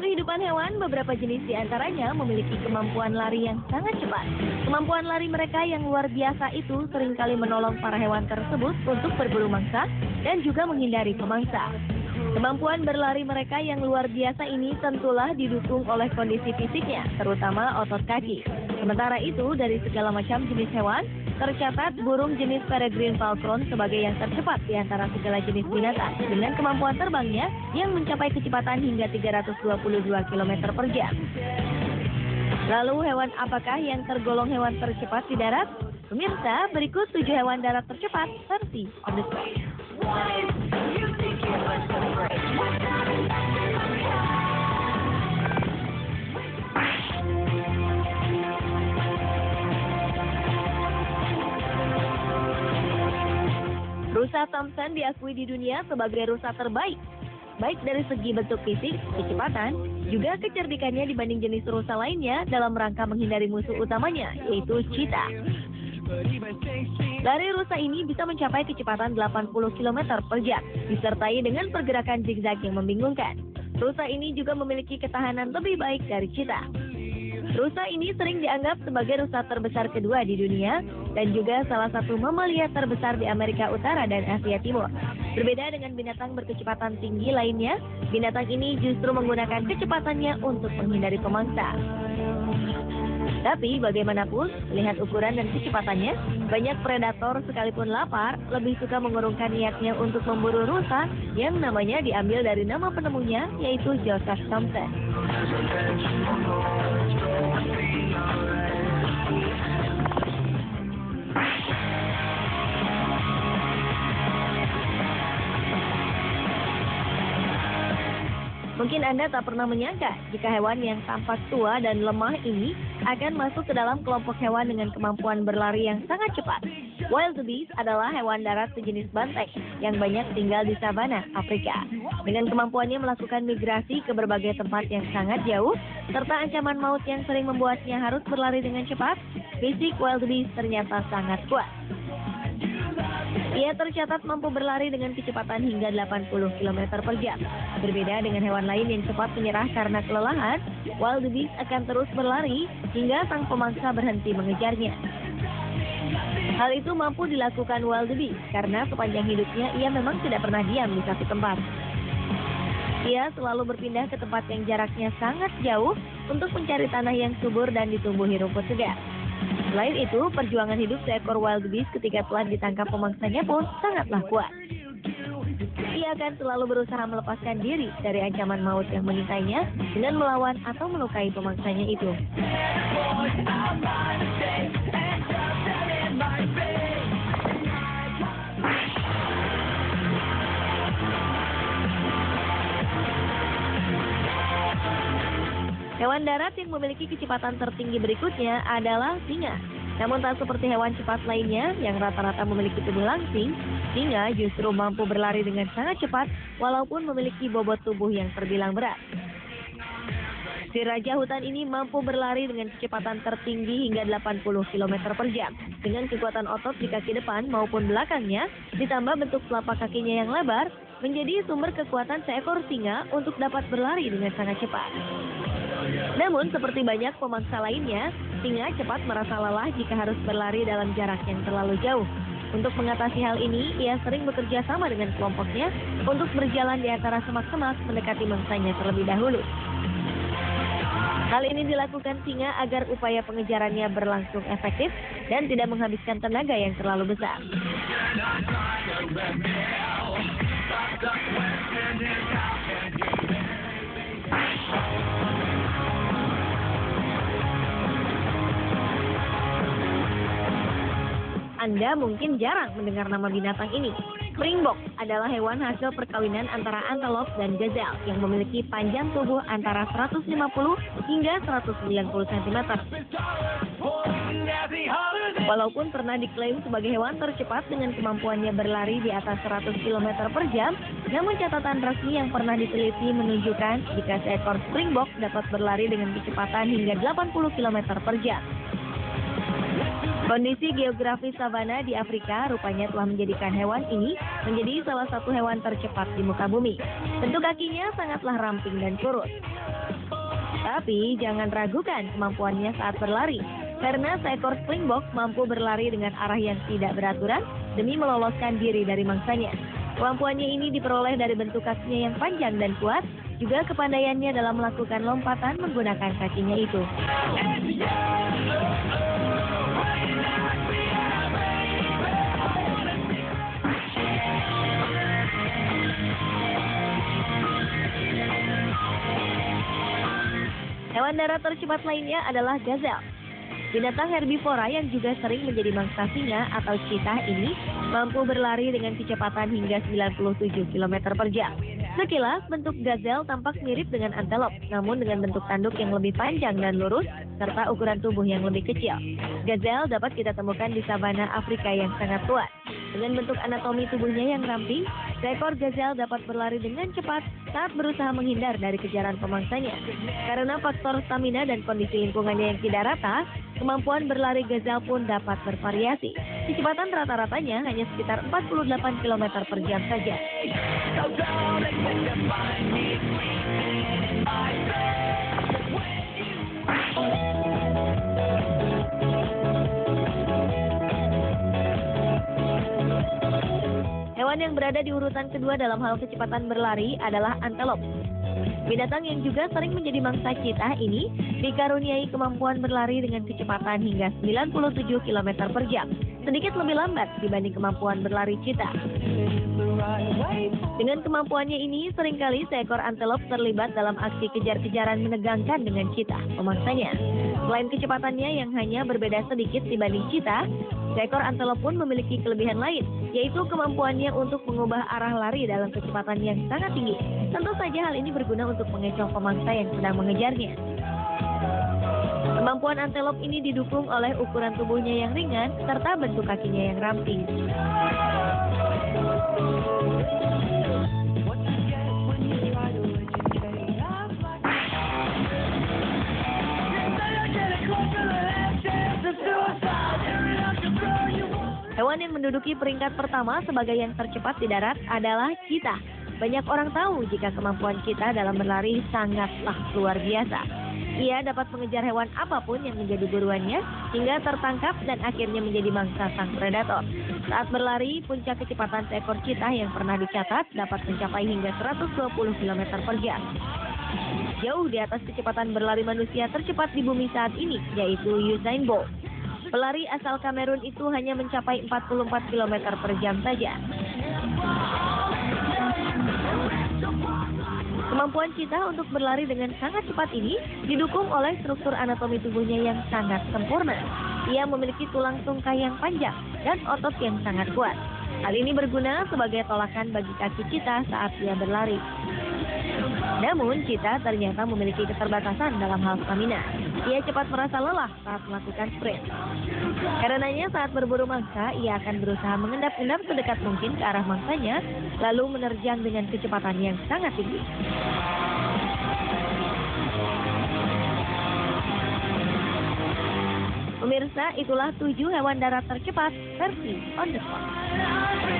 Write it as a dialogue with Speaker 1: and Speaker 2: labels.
Speaker 1: kehidupan hewan, beberapa jenis di antaranya memiliki kemampuan lari yang sangat cepat. Kemampuan lari mereka yang luar biasa itu seringkali menolong para hewan tersebut untuk berburu mangsa dan juga menghindari pemangsa. Kemampuan berlari mereka yang luar biasa ini tentulah didukung oleh kondisi fisiknya, terutama otot kaki. Sementara itu, dari segala macam jenis hewan, tercatat burung jenis peregrine falcon sebagai yang tercepat di antara segala jenis binatang, dengan kemampuan terbangnya yang mencapai kecepatan hingga 322 km per jam. Lalu hewan apakah yang tergolong hewan tercepat di darat? Pemirsa, berikut 7 hewan darat tercepat versi on the spot. Rusa Thompson diakui di dunia sebagai rusa terbaik, baik dari segi bentuk fisik, kecepatan, juga kecerdikannya dibanding jenis rusa lainnya dalam rangka menghindari musuh utamanya, yaitu cheetah. Lari rusa ini bisa mencapai kecepatan 80 km per jam, disertai dengan pergerakan zigzag yang membingungkan. Rusa ini juga memiliki ketahanan lebih baik dari cheetah. Rusa ini sering dianggap sebagai rusa terbesar kedua di dunia dan juga salah satu mamalia terbesar di Amerika Utara dan Asia Timur. Berbeda dengan binatang berkecepatan tinggi lainnya, binatang ini justru menggunakan kecepatannya untuk menghindari pemangsa. Tapi bagaimanapun, lihat ukuran dan kecepatannya, banyak predator sekalipun lapar lebih suka mengurungkan niatnya untuk memburu rusa yang namanya diambil dari nama penemunya, yaitu Joseph Thompson. Mungkin Anda tak pernah menyangka jika hewan yang tampak tua dan lemah ini akan masuk ke dalam kelompok hewan dengan kemampuan berlari yang sangat cepat. Wildebeest adalah hewan darat sejenis banteng yang banyak tinggal di savana, Afrika. Dengan kemampuannya melakukan migrasi ke berbagai tempat yang sangat jauh, serta ancaman maut yang sering membuatnya harus berlari dengan cepat, fisik wildebeest ternyata sangat kuat. Ia tercatat mampu berlari dengan kecepatan hingga 80 km per jam. Berbeda dengan hewan lain yang cepat menyerah karena kelelahan, wildebeest akan terus berlari hingga sang pemangsa berhenti mengejarnya. Hal itu mampu dilakukan wildebeest karena sepanjang hidupnya ia memang tidak pernah diam di satu tempat. Ia selalu berpindah ke tempat yang jaraknya sangat jauh untuk mencari tanah yang subur dan ditumbuhi rumput segar. Selain itu, perjuangan hidup seekor wildebeest ketika telah ditangkap pemangsanya pun sangatlah kuat. Ia akan selalu berusaha melepaskan diri dari ancaman maut yang mengintainya dengan melawan atau melukai pemangsanya itu. Hewan darat yang memiliki kecepatan tertinggi berikutnya adalah singa. Namun tak seperti hewan cepat lainnya yang rata-rata memiliki tubuh langsing, singa justru mampu berlari dengan sangat cepat walaupun memiliki bobot tubuh yang terbilang berat. Si raja hutan ini mampu berlari dengan kecepatan tertinggi hingga 80 km per jam. Dengan kekuatan otot di kaki depan maupun belakangnya, ditambah bentuk telapak kakinya yang lebar, menjadi sumber kekuatan seekor singa untuk dapat berlari dengan sangat cepat. Namun, seperti banyak pemangsa lainnya, singa cepat merasa lelah jika harus berlari dalam jarak yang terlalu jauh. Untuk mengatasi hal ini, ia sering bekerja sama dengan kelompoknya untuk berjalan di antara semak-semak mendekati mangsanya terlebih dahulu. Hal ini dilakukan singa agar upaya pengejarannya berlangsung efektif dan tidak menghabiskan tenaga yang terlalu besar. Anda mungkin jarang mendengar nama binatang ini. Springbok adalah hewan hasil perkawinan antara antelop dan gazelle yang memiliki panjang tubuh antara 150 hingga 190 cm. Walaupun pernah diklaim sebagai hewan tercepat dengan kemampuannya berlari di atas 100 km per jam, namun catatan resmi yang pernah diteliti menunjukkan jika seekor springbok dapat berlari dengan kecepatan hingga 80 km per jam. Kondisi geografis savana di Afrika rupanya telah menjadikan hewan ini menjadi salah satu hewan tercepat di muka bumi. Bentuk kakinya sangatlah ramping dan kurus. Tapi jangan ragukan kemampuannya saat berlari, karena seekor springbok mampu berlari dengan arah yang tidak beraturan demi meloloskan diri dari mangsanya. Kemampuannya ini diperoleh dari bentuk kakinya yang panjang dan kuat, juga kepandaiannya dalam melakukan lompatan menggunakan kakinya itu. Hewan darat tercepat lainnya adalah gazelle. Binatang herbivora yang juga sering menjadi mangsa singa atau cheetah ini mampu berlari dengan kecepatan hingga 97 km per jam. Sekilas, bentuk gazelle tampak mirip dengan antelop, namun dengan bentuk tanduk yang lebih panjang dan lurus, serta ukuran tubuh yang lebih kecil. Gazelle dapat kita temukan di savana Afrika yang sangat luas. Dengan bentuk anatomi tubuhnya yang ramping, seekor gazelle dapat berlari dengan cepat saat berusaha menghindar dari kejaran pemangsanya. Karena faktor stamina dan kondisi lingkungannya yang tidak rata, kemampuan berlari gazelle pun dapat bervariasi. Kecepatan rata-ratanya hanya sekitar 48 km per jam saja. Hewan yang berada di urutan kedua dalam hal kecepatan berlari adalah antelop. Binatang yang juga sering menjadi mangsa cheetah ini dikaruniai kemampuan berlari dengan kecepatan hingga 97 km per jam, sedikit lebih lambat dibanding kemampuan berlari cheetah. Dengan kemampuannya ini, seringkali seekor antelop terlibat dalam aksi kejar-kejaran menegangkan dengan cheetah, pemangsanya. Selain kecepatannya yang hanya berbeda sedikit dibanding cheetah, seekor antelop pun memiliki kelebihan lain, yaitu kemampuannya untuk mengubah arah lari dalam kecepatan yang sangat tinggi. Tentu saja hal ini berguna untuk mengecoh pemangsa yang sedang mengejarnya. Kemampuan antelop ini didukung oleh ukuran tubuhnya yang ringan serta bentuk kakinya yang ramping. Hewan yang menduduki peringkat pertama sebagai yang tercepat di darat adalah cheetah. Banyak orang tahu jika kemampuan cheetah dalam berlari sangatlah luar biasa. Ia dapat mengejar hewan apapun yang menjadi buruannya hingga tertangkap dan akhirnya menjadi mangsa sang predator. Saat berlari, puncak kecepatan seekor cheetah yang pernah dicatat dapat mencapai hingga 120 km per jam. Jauh di atas kecepatan berlari manusia tercepat di bumi saat ini, yaitu Usain Bolt. Pelari asal Kamerun itu hanya mencapai 44 km per jam saja. Kemampuan cheetah untuk berlari dengan sangat cepat ini didukung oleh struktur anatomi tubuhnya yang sangat sempurna. Ia memiliki tulang tungkai yang panjang dan otot yang sangat kuat. Hal ini berguna sebagai tolakan bagi kaki cheetah saat ia berlari. Namun, cheetah ternyata memiliki keterbatasan dalam hal stamina. Ia cepat merasa lelah saat melakukan sprint. Karenanya saat berburu mangsa, ia akan berusaha mengendap-endap sedekat mungkin ke arah mangsanya, lalu menerjang dengan kecepatan yang sangat tinggi. Pemirsa, itulah 7 hewan darat tercepat versi On The Spot.